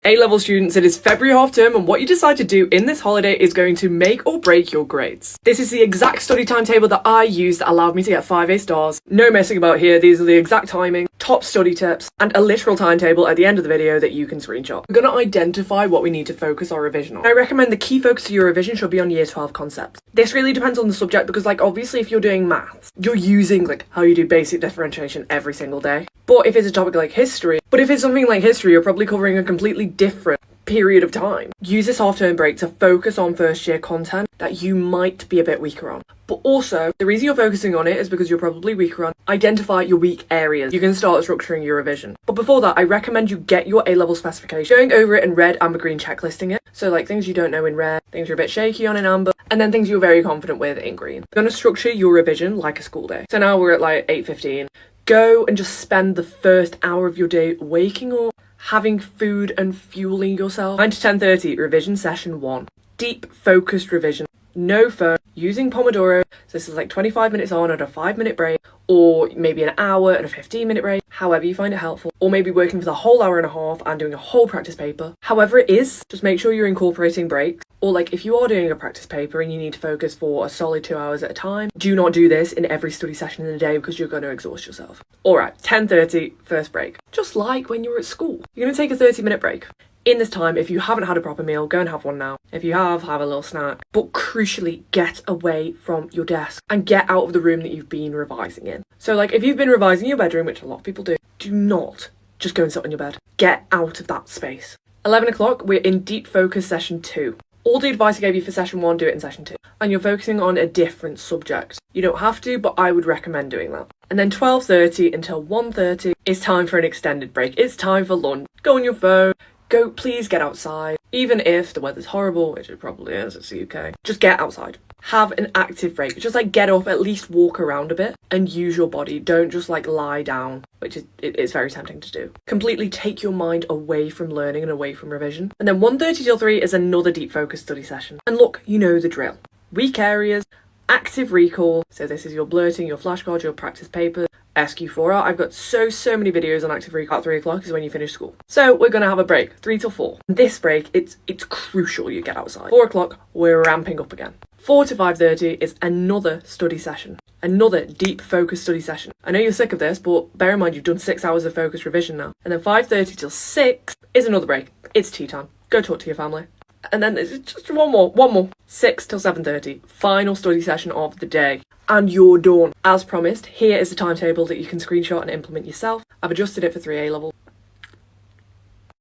A-level students, it is February half term, and what you decide to do in this holiday is going to make or break your grades. This is the exact study timetable that I used that allowed me to get 5A stars. No messing about here, these are the exact timing, top study tips, and a literal timetable at the end of the video that you can screenshot. We're going to identify what we need to focus our revision on. I recommend the key focus of your revision should be on year 12 concepts. This really depends on the subject because, like, obviously if you're doing maths, you're using, like, how you do basic differentiation every single day. But if it's a topic like history, you're probably covering a completely different period of time. Use this half-term break to focus on first year content that you might be a bit weaker on. But also, the reason you're focusing on it is because you're probably weaker on. Identify your weak areas. You can start structuring your revision. But before that, I recommend you get your A-level specification, going over it in red, amber, green, checklisting it. So like things you don't know in red, things you're a bit shaky on in amber, and then things you're very confident with in green. You're going to structure your revision like a school day. So now we're at like 8:15. Go and just spend the first hour of your day waking up, having food and fueling yourself. 9 to 10:30, revision session 1. Deep focused revision. No phone, using Pomodoro. So this is like 25 minutes on and a 5-minute break, or maybe an hour and a 15-minute break, however you find it helpful. Or maybe working for the whole hour and a half and doing a whole practice paper. However it is, just make sure you're incorporating breaks. Or like if you are doing a practice paper and you need to focus for a solid 2 hours at a time, do not do this in every study session in a day because you're going to exhaust yourself. Alright, 10:30, first break. Just like when you're at school. You're going to take a 30-minute break. In this time, if you haven't had a proper meal, go and have one now. If you have a little snack. But crucially, get away from your desk and get out of the room that you've been revising in. So like if you've been revising in your bedroom, which a lot of people do not just go and sit on your bed. Get out of that space. 11 o'clock, we're in deep focus session 2. All the advice I gave you for session 1, do it in session 2. And you're focusing on a different subject. You don't have to, but I would recommend doing that. And then 12:30 until 1:30 is time for an extended break. It's time for lunch. Go on your phone. Go, please get outside. Even if the weather's horrible, which it probably is, it's the UK. Just get outside. Have an active break. Just like get up, at least walk around a bit and use your body. Don't just like lie down, which it's very tempting to do. Completely take your mind away from learning and away from revision. And then 1:30 till 3 is another deep focus study session. And look, you know the drill. Weak areas, active recall. So this is your blurting, your flashcards, your practice papers. SQ4R. I've got so many videos on active recall. At 3 o'clock is when you finish school. So we're going to have a break, 3 till 4. This break, it's crucial you get outside. 4 o'clock, we're ramping up again. 4 to 5:30 is another study session. Another deep focus study session. I know you're sick of this, but bear in mind you've done 6 hours of focus revision now. And then 5:30 till 6 is another break. It's tea time. Go talk to your family. And then there's just one more. 6 till 7:30, final study session of the day. And you're done. As promised, here is the timetable that you can screenshot and implement yourself. I've adjusted it for 3A level.